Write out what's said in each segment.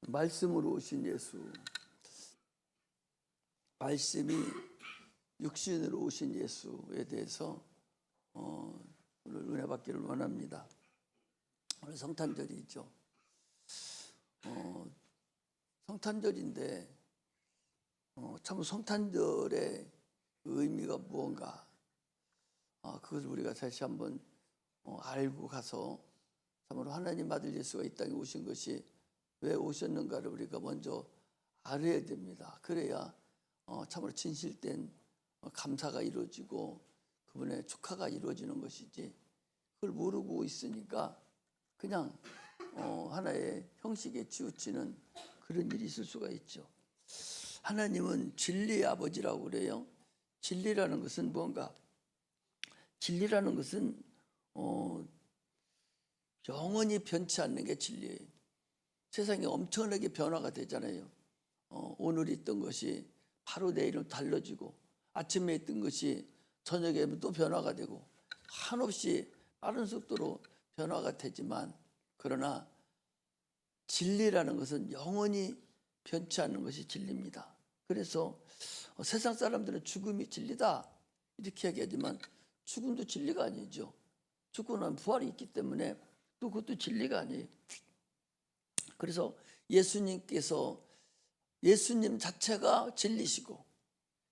말씀으로 오신 예수, 말씀이 육신으로 오신 예수에 대해서 오늘 은혜 받기를 원합니다. 오늘 성탄절이죠. 성탄절인데 참 성탄절의 의미가 무언가, 그것을 우리가 다시 한번 알고 가서 참으로 하나님 아들 예수가 이 땅에 오신 것이 왜 오셨는가를 우리가 먼저 알아야 됩니다. 그래야 참으로 진실된 감사가 이루어지고 그분의 축하가 이루어지는 것이지, 그걸 모르고 있으니까 그냥 하나의 형식에 치우치는 그런 일이 있을 수가 있죠. 하나님은 진리의 아버지라고 그래요. 진리라는 것은 뭔가? 진리라는 것은 영원히 변치 않는 게 진리예요. 세상이 엄청나게 변화가 되잖아요. 오늘 있던 것이 바로 내일은 달라지고, 아침에 있던 것이 저녁에 또 변화가 되고, 한없이 빠른 속도로 변화가 되지만, 그러나 진리라는 것은 영원히 변치 않는 것이 진리입니다. 그래서 세상 사람들은 죽음이 진리다 이렇게 얘기하지만 죽음도 진리가 아니죠. 죽고 나면 부활이 있기 때문에 또 그것도 진리가 아니에요. 그래서 예수님 자체가 진리시고,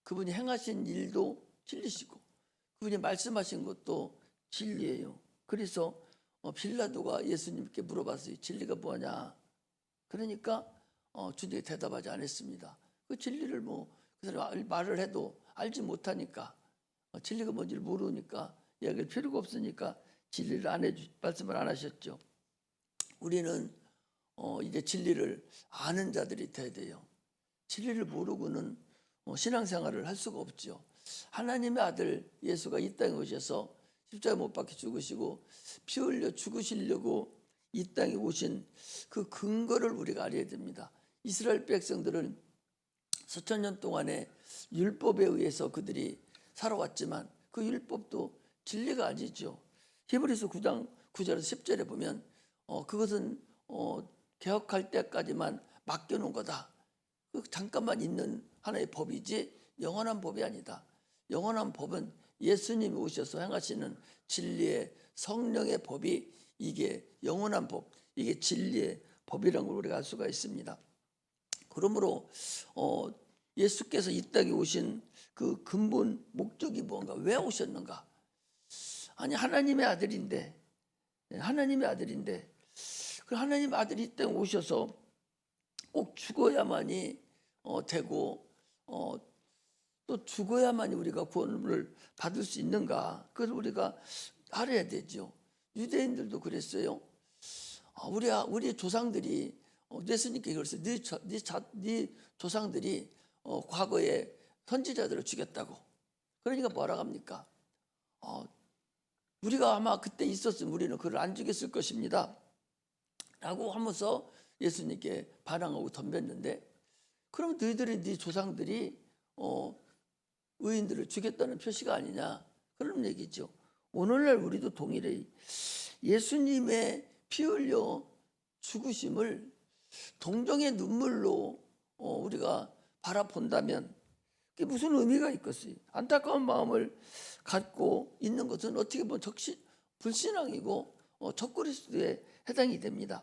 그분이 행하신 일도 진리시고, 그분이 말씀하신 것도 진리예요. 그래서 빌라도가 예수님께 물어봤어요. 진리가 뭐냐? 그러니까 주님이 대답하지 않았습니다. 그 진리를 그 사람이 말을 해도 알지 못하니까, 진리가 뭔지를 모르니까 이야기할 필요가 없으니까 진리를 말씀을 안 하셨죠. 우리는 이제 진리를 아는 자들이 돼야 돼요. 진리를 모르고는 신앙생활을 할 수가 없죠. 하나님의 아들 예수가 이 땅에 오셔서 십자가에 못 박혀 죽으시고 피 흘려 죽으시려고 이 땅에 오신 그 근거를 우리가 알아야 됩니다. 이스라엘 백성들은 수천 년 동안의 율법에 의해서 그들이 살아왔지만 그 율법도 진리가 아니죠. 히브리서 9장 9절에서 10절에 보면 그것은 개혁할 때까지만 맡겨놓은 거다. 그 잠깐만 있는 하나의 법이지 영원한 법이 아니다. 영원한 법은 예수님이 오셔서 행하시는 진리의 성령의 법이, 이게 영원한 법, 이게 진리의 법이라는 걸 우리가 알 수가 있습니다. 그러므로 예수께서 이 땅에 오신 그 근본 목적이 뭔가, 왜 오셨는가? 아니 하나님의 아들인데 그 하나님 아들이 이 땅에 오셔서 꼭 죽어야만이 되고 또 죽어야만이 우리가 구원을 받을 수 있는가? 그걸 우리가 알아야 되죠. 유대인들도 그랬어요. 우리 조상들이 예수님께 그랬어요. 네 조상들이 과거에 선지자들을 죽였다고. 그러니까 뭐라고 합니까? 우리가 아마 그때 있었으면 우리는 그를 안 죽였을 것입니다 라고 하면서 예수님께 반항하고 덤볐는데, 그럼 너희들이 네 조상들이 의인들을 죽였다는 표시가 아니냐, 그런 얘기죠. 오늘날 우리도 동일해. 예수님의 피 흘려 죽으심을 동정의 눈물로 우리가 바라본다면 그게 무슨 의미가 있겠어요? 안타까운 마음을 갖고 있는 것은 어떻게 보면 불신앙이고 적그리스도에 해당이 됩니다.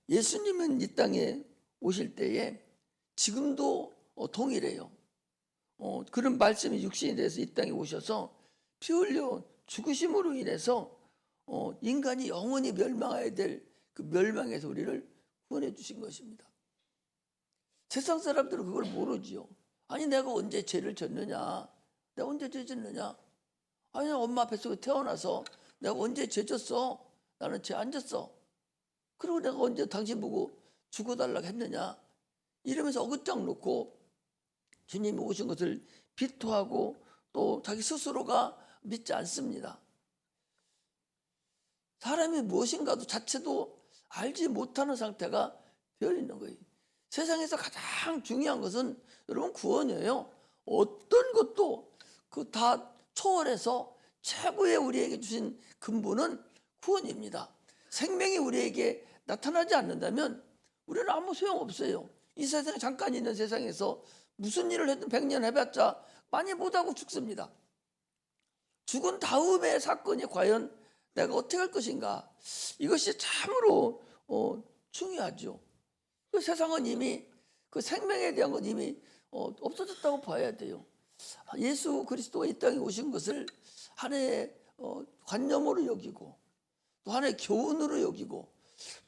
예수님은 이 땅에 오실 때에 지금도 동일해요. 그런 말씀이 육신이 돼서 이 땅에 오셔서 피 흘려 죽으심으로 인해서 인간이 영원히 멸망해야 될 그 멸망에서 우리를 구원해 주신 것입니다. 세상 사람들은 그걸 모르지요. 아니 내가 언제 죄를 졌느냐? 내가 언제 죄 졌느냐? 아니 엄마 뱃속에 태어나서 내가 언제 죄 졌어? 나는 죄 안 졌어. 그리고 내가 언제 당신 보고 죽어달라고 했느냐? 이러면서 어긋장 놓고 주님이 오신 것을 비토하고 또 자기 스스로가 믿지 않습니다. 사람이 무엇인가도 자체도 알지 못하는 상태가 되어 있는 거예요. 세상에서 가장 중요한 것은 여러분 구원이에요. 어떤 것도 그 다 초월해서 최고의 우리에게 주신 근본은 구원입니다. 생명이 우리에게 나타나지 않는다면 우리는 아무 소용없어요. 이 세상에 잠깐 있는 세상에서 무슨 일을 해도 100년 해봤자 많이 못하고 죽습니다. 죽은 다음의 사건이 과연 내가 어떻게 할 것인가, 이것이 참으로 중요하죠. 그 세상은 이미, 그 생명에 대한 건 이미 없어졌다고 봐야 돼요. 예수 그리스도가 이 땅에 오신 것을 하나의 관념으로 여기고 또 하나의 교훈으로 여기고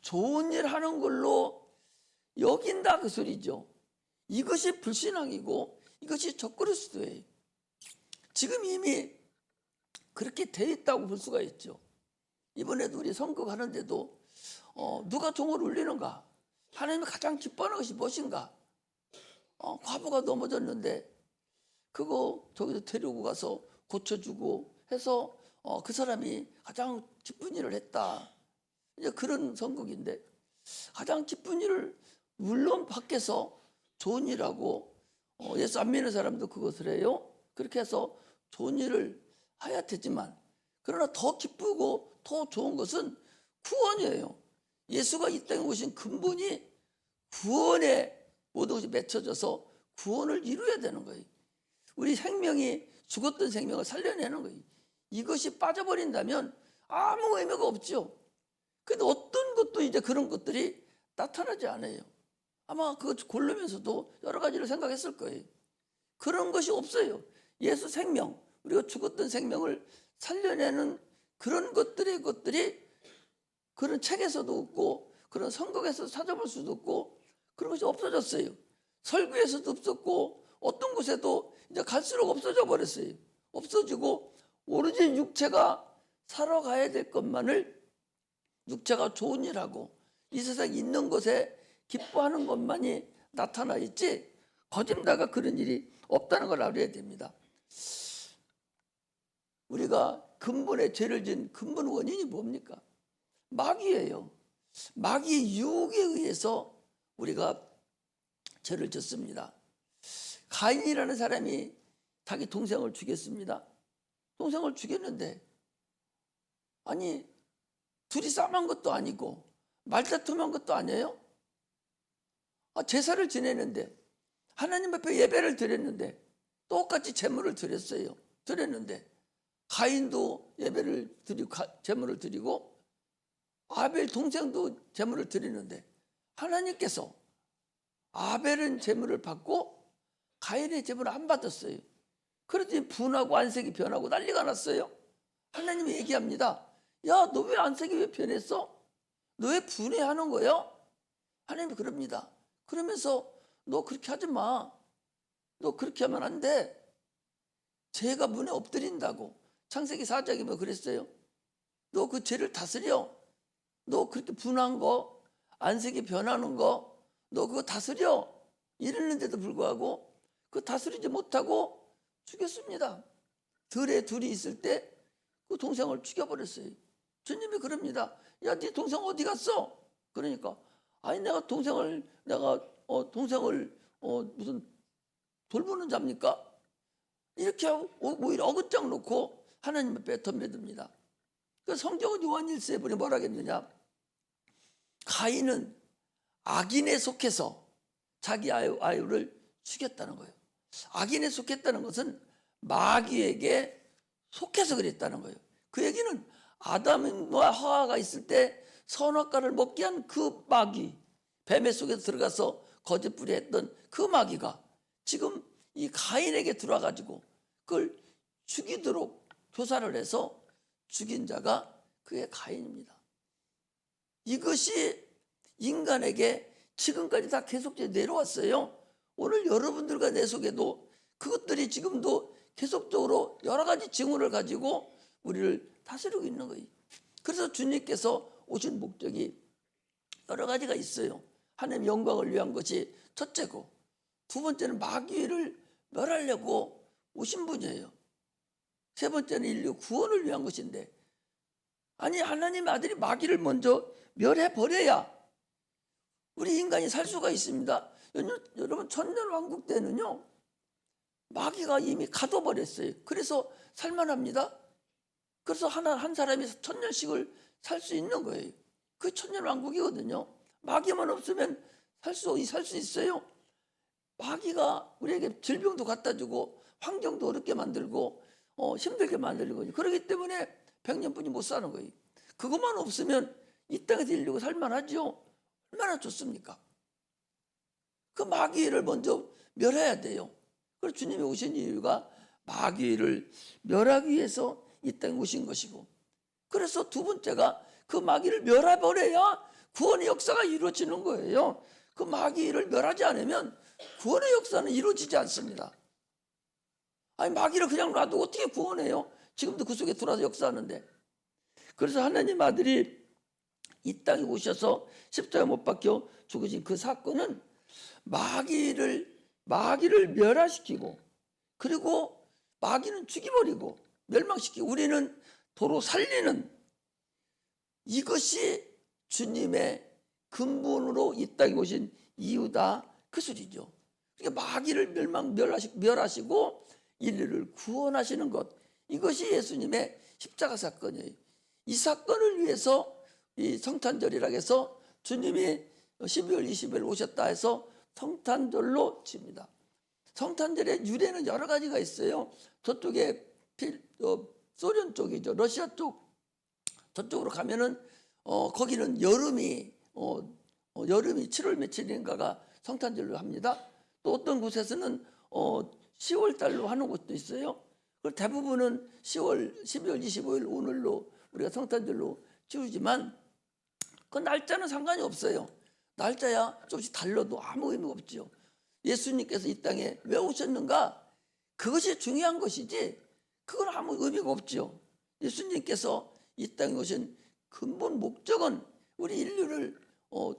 좋은 일 하는 걸로 여긴다, 그 소리죠. 이것이 불신앙이고 이것이 적그리스도예요. 지금 이미 그렇게 돼 있다고 볼 수가 있죠. 이번에도 우리 선거하는데도 누가 종을 울리는가, 하나님이 가장 기뻐하는 것이 무엇인가, 과부가 넘어졌는데 그거 저기서 데리고 가서 고쳐주고 해서 그 사람이 가장 기쁜 일을 했다. 이제 그런 선곡인데, 가장 기쁜 일을 물론 밖에서 좋은 일하고 예수 안 믿는 사람도 그것을 해요. 그렇게 해서 좋은 일을 해야 되지만, 그러나 더 기쁘고 더 좋은 것은 구원이에요. 예수가 이 땅에 오신 근본이 구원에 모든 것이 맺혀져서 구원을 이루어야 되는 거예요. 우리 생명이 죽었던 생명을 살려내는 거예요. 이것이 빠져버린다면 아무 의미가 없죠. 근데 어떤 것도 이제 그런 것들이 나타나지 않아요. 아마 그거 고르면서도 여러 가지를 생각했을 거예요. 그런 것이 없어요. 예수 생명, 우리가 죽었던 생명을 살려내는 그런 것들이 그런 책에서도 없고 그런 선곡에서 찾아볼 수도 없고 그런 것이 없어졌어요. 설교에서도 없었고 어떤 곳에도 이제 갈수록 없어져 버렸어요. 없어지고 오로지 육체가 살아가야 될 것만을, 육체가 좋은 일하고 이 세상에 있는 것에 기뻐하는 것만이 나타나 있지, 거짓말가 그런 일이 없다는 걸 알아야 됩니다. 우리가 근본에 죄를 지은 근본 원인이 뭡니까? 마귀예요. 마귀의 유혹에 의해서 우리가 죄를 짓습니다. 가인이라는 사람이 자기 동생을 죽였습니다. 동생을 죽였는데, 아니 둘이 싸움한 것도 아니고 말다툼한 것도 아니에요. 제사를 지내는데, 하나님 앞에 예배를 드렸는데, 똑같이 제물을 드렸는데 가인도 예배를 드리고 제물을 드리고 아벨 동생도 제물을 드리는데 하나님께서 아벨은 제물을 받고 가인의 제물을 안 받았어요. 그러더니 분하고 안색이 변하고 난리가 났어요. 하나님이 얘기합니다. 야, 너 왜 안색이 왜 변했어? 너 왜 분해하는 거야? 하나님이 그럽니다. 그러면서 너 그렇게 하지 마. 너 그렇게 하면 안 돼. 죄가 문에 엎드린다고. 창세기 4장에 뭐 그랬어요? 너 그 죄를 다스려. 너 그렇게 분한 거, 안색이 변하는 거, 너 그거 다스려. 이랬는데도 불구하고 그 다스리지 못하고 죽였습니다. 들에 둘이 있을 때 그 동생을 죽여버렸어요. 주님이 그럽니다. 야, 네 동생 어디 갔어? 그러니까 아니 내가 동생을 무슨 돌보는 자입니까? 이렇게 하고 오히려 어긋장 놓고 하나님 앞에 덤벼듭니다. 그 성경은 요한 1서에 보니 뭐라 했느냐? 가인은 악인에 속해서 자기 아유를 죽였다는 거예요. 악인에 속했다는 것은 마귀에게 속해서 그랬다는 거예요. 그 얘기는 아담과 하와가 있을 때 선악과를 먹게 한 그 마귀, 뱀의 속에 들어가서 거짓부리 했던 그 마귀가 지금 이 가인에게 들어와가지고 그걸 죽이도록 교사를 해서 죽인 자가 그의 가인입니다. 이것이 인간에게 지금까지 다 계속 내려왔어요. 오늘 여러분들과 내 속에도 그것들이 지금도 계속적으로 여러 가지 징후를 가지고 우리를 다스리고 있는 거예요. 그래서 주님께서 오신 목적이 여러 가지가 있어요. 하나님 영광을 위한 것이 첫째고, 두 번째는 마귀를 멸하려고 오신 분이에요. 세 번째는 인류 구원을 위한 것인데, 아니 하나님 아들이 마귀를 먼저 멸해버려야 우리 인간이 살 수가 있습니다. 여러분 천년왕국 때는요 마귀가 이미 가둬버렸어요. 그래서 살만합니다. 그래서 한 사람이 1000년씩을 살 수 있는 거예요. 그게 천년왕국이거든요. 마귀만 없으면 살 수 있어요? 마귀가 우리에게 질병도 갖다 주고 환경도 어렵게 만들고 힘들게 만들고 그렇기 때문에 백년뿐이 못 사는 거예요. 그것만 없으면 이 땅에서 인류가 살만하죠. 얼마나 좋습니까? 그 마귀를 먼저 멸해야 돼요. 그래서 주님이 오신 이유가 마귀를 멸하기 위해서 이 땅에 오신 것이고, 그래서 두 번째가 그 마귀를 멸해버려야 구원의 역사가 이루어지는 거예요. 그 마귀를 멸하지 않으면 구원의 역사는 이루어지지 않습니다. 아니, 마귀를 그냥 놔두고 어떻게 구원해요? 지금도 그 속에 들어와서 역사하는데. 그래서 하나님 아들이 이 땅에 오셔서 십자가에 못 박혀 죽으신 그 사건은 마귀를 멸하시키고, 그리고 마귀는 죽여버리고 멸망시키고 우리는 도로 살리는, 이것이 주님의 근본으로 이 땅에 오신 이유다, 그 소리죠. 그러니까 마귀를 멸하시고 인류를 구원하시는 것, 이것이 예수님의 십자가 사건이에요. 이 사건을 위해서 이 성탄절이라고 해서 주님이 12월 20일 오셨다 해서 성탄절로 칩니다. 성탄절의 유래는 여러 가지가 있어요. 저쪽에 소련 쪽이죠. 러시아 쪽 저쪽으로 가면은 거기는 여름이 7월 며칠인가가 성탄절로 합니다. 또 어떤 곳에서는 10월 달로 하는 곳도 있어요. 그리고 대부분은 12월 25일 오늘로 우리가 성탄절로 치우지만 그 날짜는 상관이 없어요. 날짜야 조금씩 달라도 아무 의미가 없죠. 예수님께서 이 땅에 왜 오셨는가? 그것이 중요한 것이지 그건 아무 의미가 없죠. 예수님께서 이 땅에 오신 근본 목적은 우리 인류를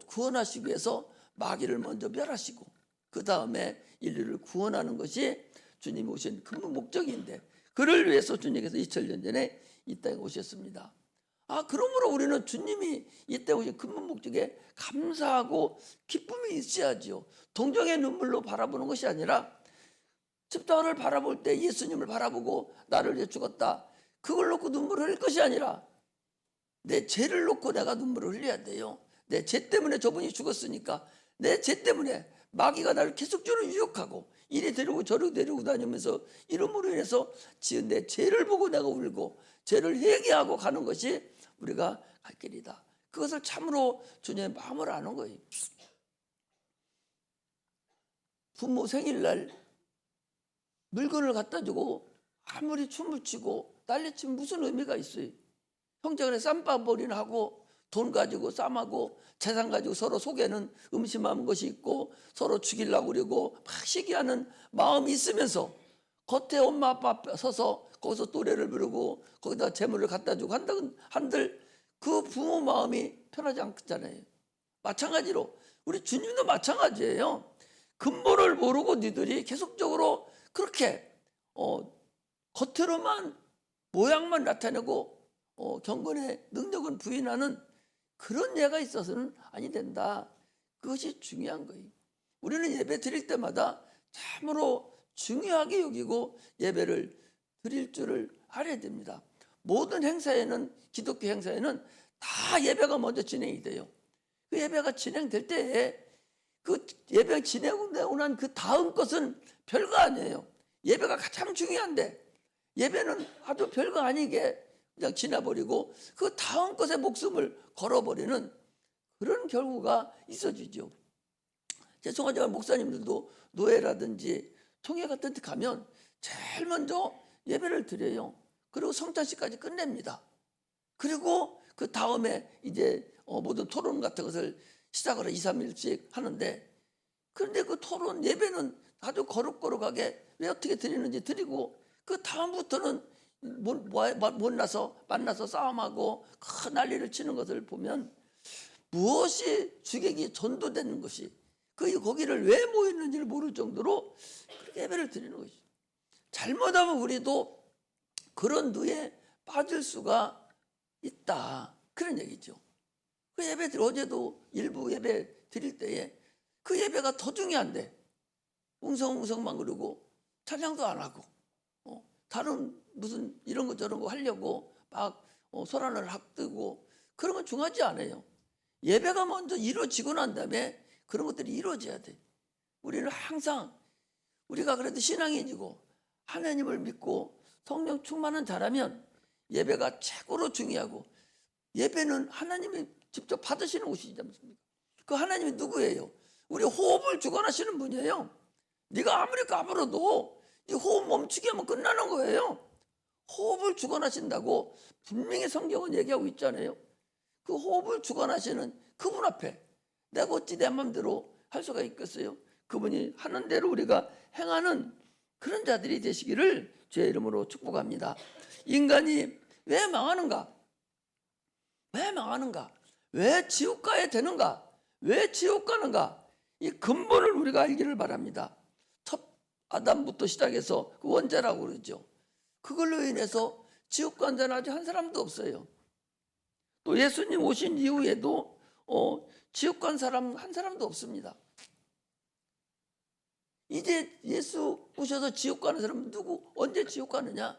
구원하시기 위해서 마귀를 먼저 멸하시고 그 다음에 인류를 구원하는 것이 주님이 오신 근본 목적인데, 그를 위해서 주님께서 2000년 전에 이 땅에 오셨습니다. 그러므로 우리는 주님이 이 땅에 오신 근본 목적에 감사하고 기쁨이 있어야죠. 동정의 눈물로 바라보는 것이 아니라 십자가를 바라볼 때 예수님을 바라보고 나를 위해 죽었다, 그걸 놓고 눈물을 흘릴 것이 아니라 내 죄를 놓고 내가 눈물을 흘려야 돼요. 내 죄 때문에 저분이 죽었으니까 내 죄 때문에 마귀가 나를 계속적으로 유혹하고 이리 데리고 저리 데리고 다니면서 이름으로 인해서 지은 내 죄를 보고 내가 울고 죄를 회개하고 가는 것이 우리가 갈 길이다. 그것을 참으로 주님의 마음을 아는 거예요. 부모 생일날 물건을 갖다 주고 아무리 춤을 추고 난리치면 무슨 의미가 있어요? 형제간에 쌈밥벌이나 하고 돈 가지고 쌈하고 재산 가지고 서로 속에는 음심한 것이 있고 서로 죽이려고 그러고 막 시기하는 마음이 있으면서 겉에 엄마 아빠 앞에 서서 거기서 노래를 부르고 거기다 재물을 갖다 주고 한들 그 부모 마음이 편하지 않잖아요. 마찬가지로 우리 주님도 마찬가지예요. 근본을 모르고 니들이 계속적으로 그렇게 겉으로만 모양만 나타내고 경건의 능력은 부인하는 그런 예가 있어서는 아니 된다. 그것이 중요한 거예요. 우리는 예배 드릴 때마다 참으로 중요하게 여기고 예배를 드릴 줄을 알아야 됩니다. 모든 행사에는, 기독교 행사에는 다 예배가 먼저 진행이 돼요. 그 예배가 진행될 때에 그 예배가 진행되고 난 그 다음 것은 별거 아니에요. 예배가 가장 중요한데 예배는 아주 별거 아니게 그냥 지나버리고 그 다음 것에 목숨을 걸어버리는 그런 결과가 있어지죠. 죄송하지만 목사님들도 노예라든지 총회 같은 데 가면 제일 먼저 예배를 드려요. 그리고 성찬식까지 끝냅니다. 그리고 그 다음에 이제 모든 토론 같은 것을 시작을 2, 3일씩 하는데, 그런데 그 토론 예배는 아주 거룩거룩하게 왜 어떻게 드리는지 드리고 그 다음부터는 만나서 싸움하고 큰 난리를 치는 것을 보면 무엇이 주객이 전도되는 것이 거기를 왜 모였는지를 모를 정도로 그렇게 예배를 드리는 것이죠. 잘못하면 우리도 그런 누에 빠질 수가 있다, 그런 얘기죠. 그 예배 어제도 일부 예배 드릴 때에 그 예배가 더 중요한데 웅성웅성만 그러고 찬양도 안 하고 다른 무슨 이런 거 저런 거 하려고 막 소란을 합뜨고 그런 건 중요하지 않아요. 예배가 먼저 이루어지고 난 다음에 그런 것들이 이루어져야 돼. 우리는 항상 우리가 그래도 신앙인이고 하나님을 믿고 성령 충만한 자라면 예배가 최고로 중요하고, 예배는 하나님이 직접 받으시는 곳이지 않습니까? 그 하나님이 누구예요? 우리 호흡을 주관하시는 분이에요. 네가 아무리 까불어도 이 호흡 멈추게 하면 끝나는 거예요. 호흡을 주관하신다고 분명히 성경은 얘기하고 있잖아요. 그 호흡을 주관하시는 그분 앞에 내가 어찌 내 마음대로 할 수가 있겠어요? 그분이 하는 대로 우리가 행하는 그런 자들이 되시기를 주의 이름으로 축복합니다. 인간이 왜 망하는가? 왜 망하는가? 왜 지옥 가야 되는가? 왜 지옥 가는가? 이 근본을 우리가 알기를 바랍니다. 첫 아담부터 시작해서 그 원죄라고 그러죠. 그걸로 인해서 지옥 간 자는 아직 한 사람도 없어요. 또 예수님 오신 이후에도 지옥 간 사람 한 사람도 없습니다. 이제 예수 오셔서 지옥 가는 사람은 누구? 언제 지옥 가느냐?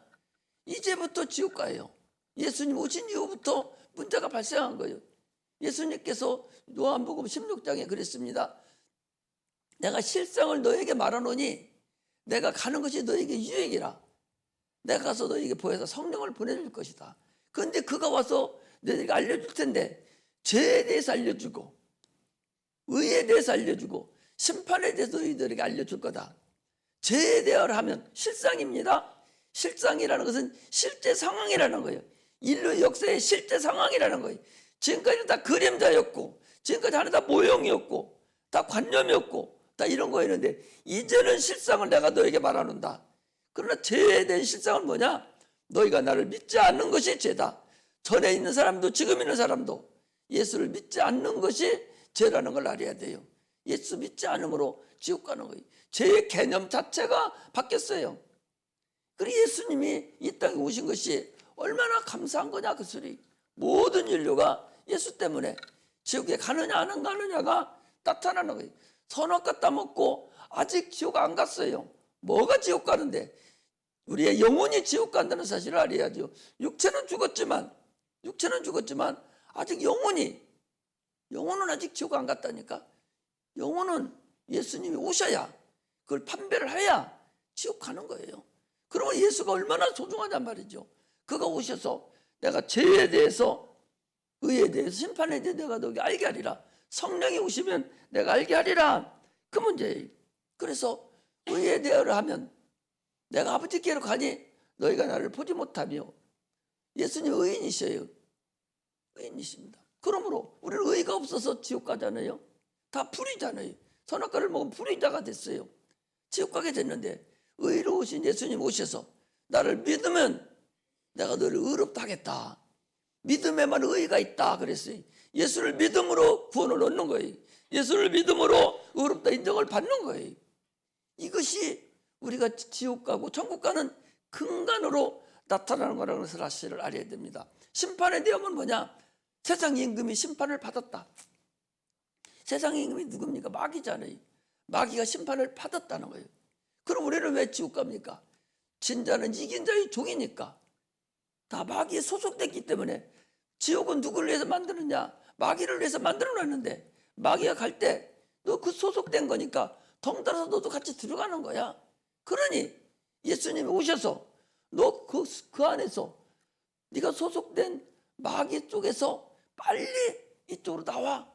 이제부터 지옥 가요. 예수님 오신 이후부터 문제가 발생한 거예요. 예수님께서 요한복음 16장에 그랬습니다. 내가 실상을 너에게 말하노니 내가 가는 것이 너에게 유익이라. 내가 가서 너에게 보여서 성령을 보내줄 것이다. 그런데 그가 와서 너에게 알려줄 텐데, 죄에 대해서 알려주고 의에 대해서 알려주고 심판에 대해서 너희들에게 알려줄 거다. 죄에 대하여 하면 실상입니다. 실상이라는 것은 실제 상황이라는 거예요. 인류 역사의 실제 상황이라는 거예요. 지금까지는 다 그림자였고, 지금까지 하는 다 모형이었고, 다 관념이었고, 다 이런 거였는데, 이제는 실상을 내가 너에게 말하는다. 그러나 죄에 대한 실상은 뭐냐? 너희가 나를 믿지 않는 것이 죄다. 전에 있는 사람도 지금 있는 사람도 예수를 믿지 않는 것이 죄라는 걸 알아야 돼요. 예수 믿지 않음으로 지옥 가는 거예요. 죄의 개념 자체가 바뀌었어요. 그리고 예수님이 이 땅에 오신 것이 얼마나 감사한 거냐, 그 소리. 모든 인류가 예수 때문에 지옥에 가느냐 안 가느냐가 나타나는 거예요. 선악과 따먹고 아직 지옥 안 갔어요. 뭐가 지옥 가는데? 우리의 영혼이 지옥 간다는 사실을 알아야죠. 육체는 죽었지만 아직 영혼은 아직 지옥 안 갔다니까. 영혼은 예수님이 오셔야, 그걸 판별을 해야 지옥 가는 거예요. 그러면 예수가 얼마나 소중하단 말이죠. 그가 오셔서 내가 죄에 대해서, 의에 대해서, 심판에 대해서 내가 너에게 알게 하리라. 성령이 오시면 내가 알게 하리라. 그 문제예요. 그래서 의에 대하여 하면 내가 아버지께로 가니 너희가 나를 보지 못하며. 예수님 의인이셔요. 의인이십니다. 그러므로 우리는 의가 없어서 지옥 가잖아요. 다 불의잖아요. 선악과를 먹은 불의자가 됐어요. 지옥 가게 됐는데, 의로우신 예수님 오셔서 나를 믿으면 내가 너를 의롭다 하겠다. 믿음에만 의가 있다 그랬어요. 예수를 믿음으로 구원을 얻는 거예요. 예수를 믿음으로 의롭다 인정을 받는 거예요. 이것이 우리가 지옥 가고 천국 가는 근간으로 나타나는 거라는 사실을 알아야 됩니다. 심판의 내용은 뭐냐? 세상 임금이 심판을 받았다. 세상 임금이 누굽니까? 마귀잖아요. 마귀가 심판을 받았다는 거예요. 그럼 우리는 왜 지옥 갑니까? 진자는 이긴 자의 종이니까. 다 마귀에 소속됐기 때문에. 지옥은 누구를 위해서 만드느냐? 마귀를 위해서 만들어놨는데, 마귀가 갈 때 너 그 소속된 거니까 덩달아서 너도 같이 들어가는 거야. 그러니 예수님이 오셔서 너 그 안에서 네가 소속된 마귀 쪽에서 빨리 이쪽으로 나와.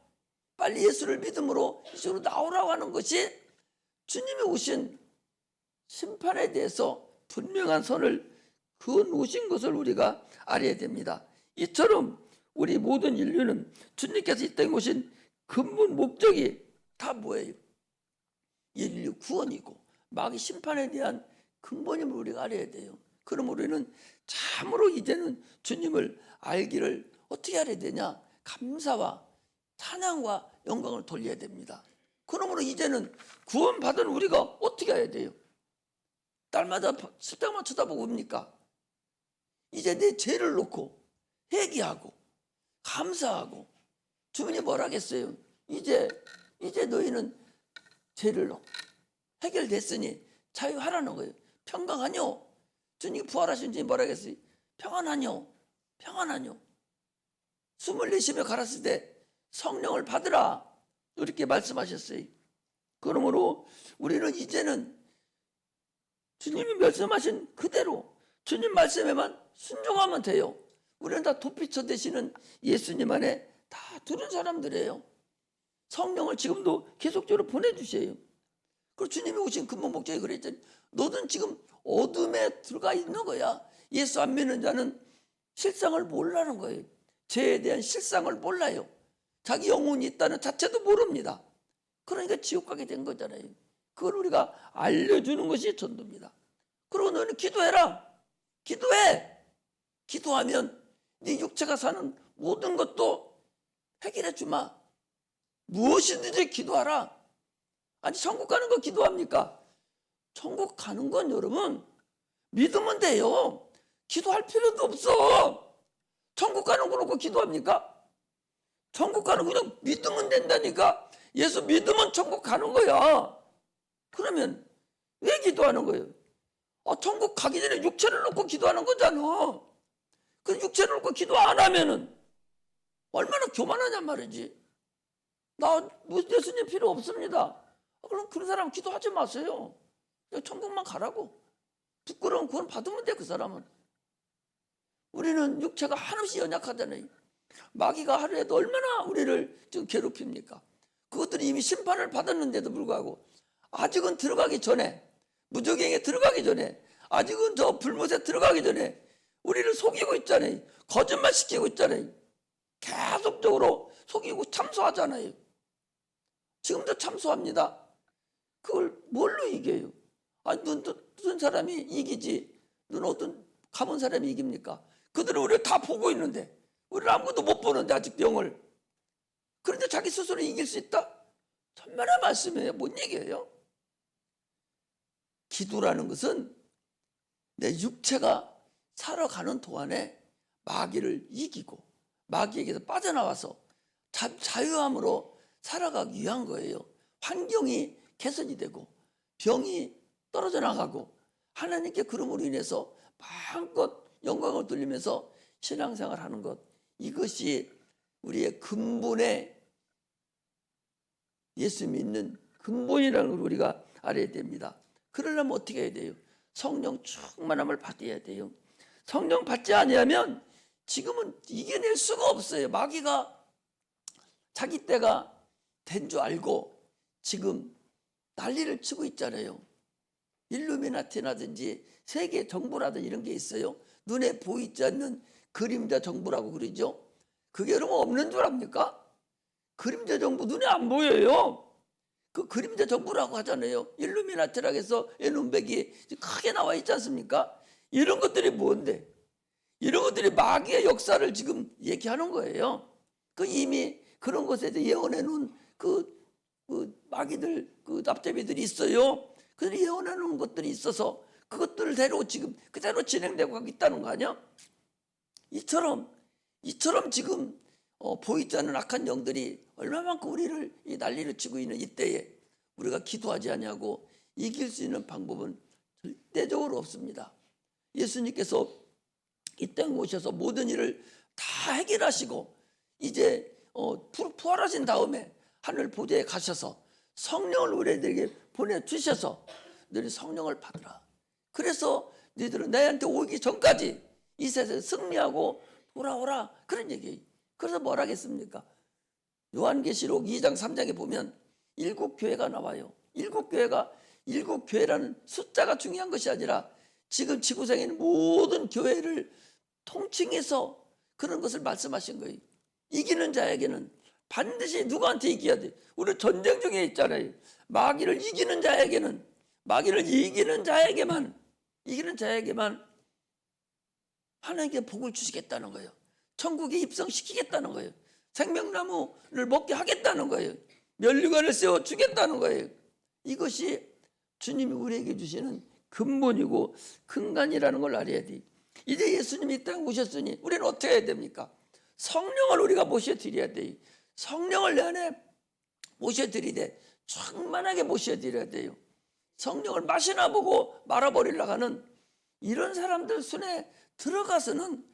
빨리 예수를 믿음으로 이쪽으로 나오라고 하는 것이 주님이 오신 심판에 대해서 분명한 선을 그어 놓으신 것을 우리가 알아야 됩니다. 이처럼 우리 모든 인류는 주님께서 이 땅에 오신 근본 목적이 다 뭐예요? 인류 구원이고 마귀 심판에 대한 근본임을 우리가 알아야 돼요. 그럼 우리는 참으로 이제는 주님을 알기를 어떻게 알아야 되냐? 감사와 찬양과 영광을 돌려야 됩니다. 그러므로 이제는 구원받은 우리가 어떻게 해야 돼요? 딸마다 십자가만 쳐다보고 옵니까? 이제 내 죄를 놓고 회개하고 감사하고, 주님이 뭐라 하겠어요? 이제 너희는 죄를 해결됐으니 자유하라는 거예요. 평강하뇨? 주님이 부활하신 주님이 뭐라 하겠어요? 평안하뇨? 평안하뇨? 숨을 내쉬며 갈았을 때 성령을 받으라. 이렇게 말씀하셨어요. 그러므로 우리는 이제는 주님이 말씀하신 그대로 주님 말씀에만 순종하면 돼요. 우리는 다 도피처 되시는 예수님 안에 다 들은 사람들이에요. 성령을 지금도 계속적으로 보내주세요. 그리고 주님이 오신 근본 목적이 그랬잖아요. 너는 지금 어둠에 들어가 있는 거야. 예수 안 믿는 자는 실상을 모르는 거예요. 죄에 대한 실상을 몰라요. 자기 영혼이 있다는 자체도 모릅니다. 그러니까 지옥 가게 된 거잖아요. 그걸 우리가 알려주는 것이 전도입니다. 그리고 너는 기도해라. 기도해. 기도하면 네 육체가 사는 모든 것도 해결해 주마. 무엇이든지 기도하라. 아니 천국 가는 거 기도합니까? 천국 가는 건 여러분 믿으면 돼요. 기도할 필요도 없어. 천국 가는 거 놓고 기도합니까? 천국 가는 거 그냥 믿으면 된다니까. 예수 믿으면 천국 가는 거야. 그러면 왜 기도하는 거예요? 천국 가기 전에 육체를 놓고 기도하는 거잖아. 그 육체를 놓고 기도 안 하면은 얼마나 교만하냔 말이지. 나 예수님 필요 없습니다. 그럼 그런 사람 기도하지 마세요. 천국만 가라고. 부끄러운 구원 받으면 돼, 그 사람은. 우리는 육체가 한없이 연약하잖아요. 마귀가 하루에도 얼마나 우리를 지금 괴롭힙니까? 그것들이 이미 심판을 받았는데도 불구하고 아직은 들어가기 전에, 무저갱에 들어가기 전에, 아직은 저 불못에 들어가기 전에 우리를 속이고 있잖아요. 거짓말 시키고 있잖아요. 계속적으로 속이고 참소하잖아요. 지금도 참소합니다. 그걸 뭘로 이겨요? 아니, 눈 뜨는 사람이 이기지. 눈 어두운 감은 사람이 이깁니까? 그들은 우리를 다 보고 있는데, 우리를 아무것도 못 보는데 아직 영을. 그런데 자기 스스로 이길 수 있다? 천만의 말씀이에요. 뭔 얘기예요? 기도라는 것은 내 육체가 살아가는 동안에 마귀를 이기고 마귀에게서 빠져나와서 자유함으로 살아가기 위한 거예요. 환경이 개선이 되고 병이 떨어져 나가고 하나님께 그름으로 인해서 마음껏 영광을 돌리면서 신앙생활을 하는 것, 이것이 우리의 근본의 예수 믿는 근본이라는 걸 우리가 알아야 됩니다. 그러려면 어떻게 해야 돼요? 성령 충만함을 받아야 돼요. 성령 받지 아니하면 지금은 이겨낼 수가 없어요. 마귀가 자기 때가 된 줄 알고 지금 난리를 치고 있잖아요. 일루미나티라든지 세계 정부라든지 이런 게 있어요. 눈에 보이지 않는 그림자 정부라고 그러죠. 그게 여러분 없는 줄 압니까? 그림자 정부 눈에 안 보여요. 그 그림자 정부라고 하잖아요. 일루미나티라고 해서 에눈백이 크게 나와 있지 않습니까? 이런 것들이 뭔데? 이런 것들이 마귀의 역사를 지금 얘기하는 거예요. 그 이미 그런 것에 대해 예언해 놓은 그 마귀들, 그 납제비들이 있어요. 그들이 예언해 놓은 것들이 있어서 그것들대로 지금 그대로 진행되고 있다는 거 아니야? 이처럼 지금 보이지 않는 악한 영들이 얼마만큼 우리를 이 난리를 치고 있는 이때에 우리가 기도하지 아니하고 이길 수 있는 방법은 절대적으로 없습니다. 예수님께서 이 땅에 오셔서 모든 일을 다 해결하시고 이제 부활하신 다음에 하늘 보좌에 가셔서 성령을 우리에게 보내주셔서 너희 성령을 받으라. 그래서 너희들은 나한테 오기 전까지 이 세상에 승리하고 돌아오라. 그런 얘기예요. 그래서 뭘 하겠습니까? 요한계시록 2장 3장에 보면 7교회가 나와요. 7교회라는 숫자가 중요한 것이 아니라 지금 지구상에 있는 모든 교회를 통칭해서 그런 것을 말씀하신 거예요. 이기는 자에게는 반드시 누구한테 이겨야 돼? 우리 전쟁 중에 있잖아요. 마귀를 이기는 자에게는, 마귀를 이기는 자에게만 하나님께 복을 주시겠다는 거예요. 천국에 입성시키겠다는 거예요. 생명나무를 먹게 하겠다는 거예요. 면류관을 세워주겠다는 거예요. 이것이 주님이 우리에게 주시는 근본이고 근간이라는 걸 알아야 돼. 이제 예수님이 이 땅에 오셨으니 우리는 어떻게 해야 됩니까? 성령을 우리가 모셔드려야 돼요. 성령을 내 안에 모셔드리되 충만하게 모셔드려야 돼요. 성령을 마시나 보고 말아버리려고 하는 이런 사람들 손에 들어가서는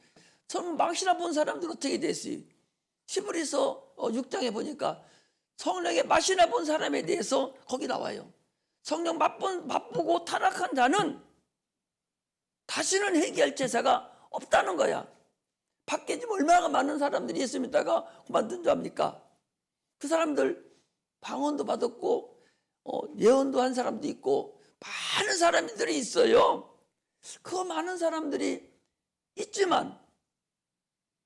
성령 마시나 본 사람들 어떻게 됐어요? 히브리서 6장에 보니까 성령의 맛이나 본 사람에 대해서 거기 나와요. 성령 맛보고 타락한 자는 다시는 회개할 제사가 없다는 거야. 밖에 지금 얼마나 많은 사람들이 예수 믿다가 그만둔 줄 압니까? 그 사람들 방언도 받았고 예언도 한 사람도 있고 많은 사람들이 있어요. 그 많은 사람들이 있지만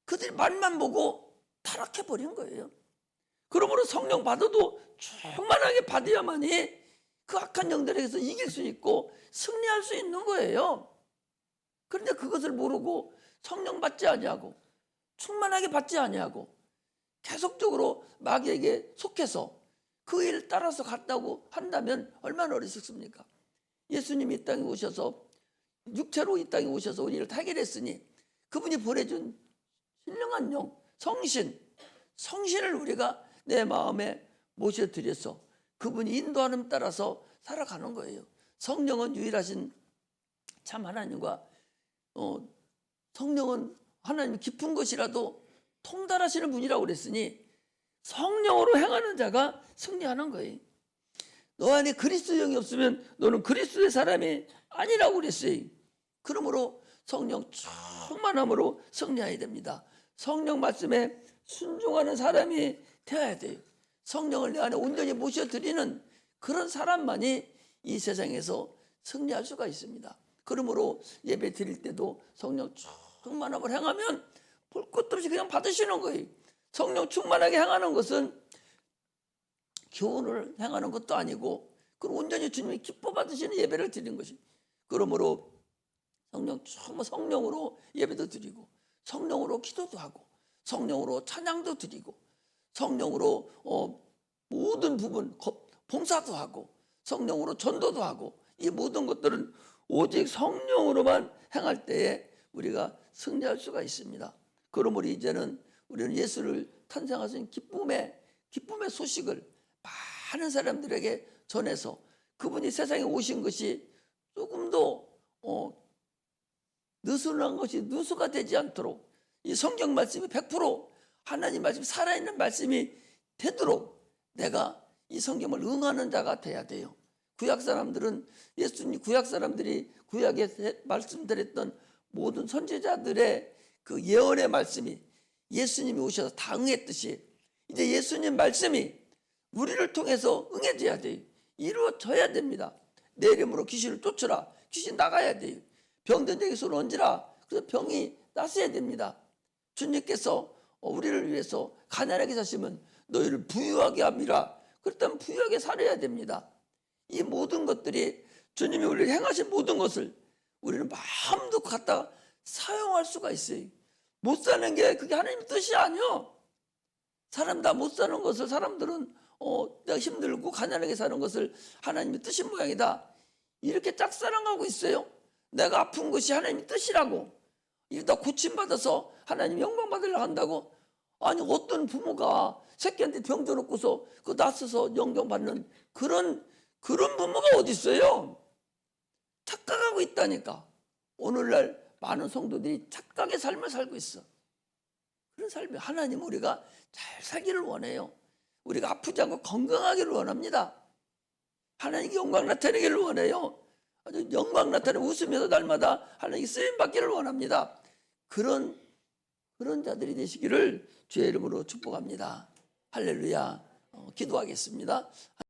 그들이 말만 보고 타락해버린 거예요. 그러므로 성령 받아도 충만하게 받아야만이 그 악한 영들에게서 이길 수 있고 승리할 수 있는 거예요. 그런데 그것을 모르고 성령 받지 아니하고 충만하게 받지 아니하고 계속적으로 마귀에게 속해서 그 일을 따라서 갔다고 한다면 얼마나 어리석습니까? 예수님이 이 땅에 오셔서 육체로 이 땅에 오셔서 우리를 타결했으니 그분이 보내준 신령한 영, 성신을 우리가 내 마음에 모셔드려서 그분이 인도하는 따라서 살아가는 거예요. 성령은 유일하신 참 하나님과 성령은 하나님 깊은 것이라도 통달하시는 분이라고 그랬으니 성령으로 행하는 자가 승리하는 거예요. 너 안에 그리스도 영이 없으면 너는 그리스도의 사람이 아니라고 그랬어요. 그러므로 성령 충만함으로 승리해야 됩니다. 성령 말씀에 순종하는 사람이 되어야 돼요. 성령을 내 안에 온전히 모셔드리는 그런 사람만이 이 세상에서 승리할 수가 있습니다. 그러므로 예배 드릴 때도 성령 충만함을 행하면 볼 것도 없이 그냥 받으시는 거예요. 성령 충만하게 행하는 것은 교훈을 행하는 것도 아니고 그걸 온전히 주님이 기뻐 받으시는 예배를 드리는 것이. 그러므로 성령으로 예배도 드리고 성령으로 기도도 하고 성령으로 찬양도 드리고 성령으로 모든 부분 봉사도 하고 성령으로 전도도 하고 이 모든 것들은 오직 성령으로만 행할 때에 우리가 승리할 수가 있습니다. 그러므로 이제는 우리는 예수를 탄생하신 기쁨의 소식을 많은 사람들에게 전해서 그분이 세상에 오신 것이 조금도 느슨한 것이 누수가 되지 않도록 이 성경 말씀이 100% 하나님 말씀 살아있는 말씀이 되도록 내가 이 성경을 응하는 자가 돼야 돼요. 구약 사람들은 구약 사람들이 구약에 말씀드렸던 모든 선지자들의 그 예언의 말씀이 예수님이 오셔서 다 응했듯이 이제 예수님 말씀이 우리를 통해서 응해져야 돼요. 이루어져야 됩니다. 내 이름으로 귀신을 쫓으라. 귀신 나가야 돼요. 병든 자에게 손을 얹으라. 그래서 병이 낫어야 됩니다. 주님께서 우리를 위해서 가난하게 사시면 너희를 부유하게 함이라. 그렇다면 부유하게 살아야 됩니다. 이 모든 것들이 주님이 우리를 행하신 모든 것을 우리는 마음도 갖다가 사용할 수가 있어요. 못 사는 게 그게 하나님의 뜻이 아니요. 사람 다 못 사는 것을 사람들은 내가 힘들고 가난하게 사는 것을 하나님의 뜻인 모양이다. 이렇게 짝사랑하고 있어요. 내가 아픈 것이 하나님의 뜻이라고. 이러다 고침받아서 하나님 영광 받으려고 한다고. 아니 어떤 부모가 새끼한테 병 줘놓고서 그 낯서서 영광 받는 그런 부모가 어디 있어요? 착각하고 있다니까. 오늘날 많은 성도들이 착각의 삶을 살고 있어. 그런 삶이 하나님 우리가 잘 살기를 원해요. 우리가 아프지 않고 건강하기를 원합니다. 하나님께 영광 나타내기를 원해요. 아주 영광 나타내고 웃으면서 날마다 하나님께 쓰임 받기를 원합니다. 그런 자들이 되시기를 주의 이름으로 축복합니다. 할렐루야. 기도하겠습니다.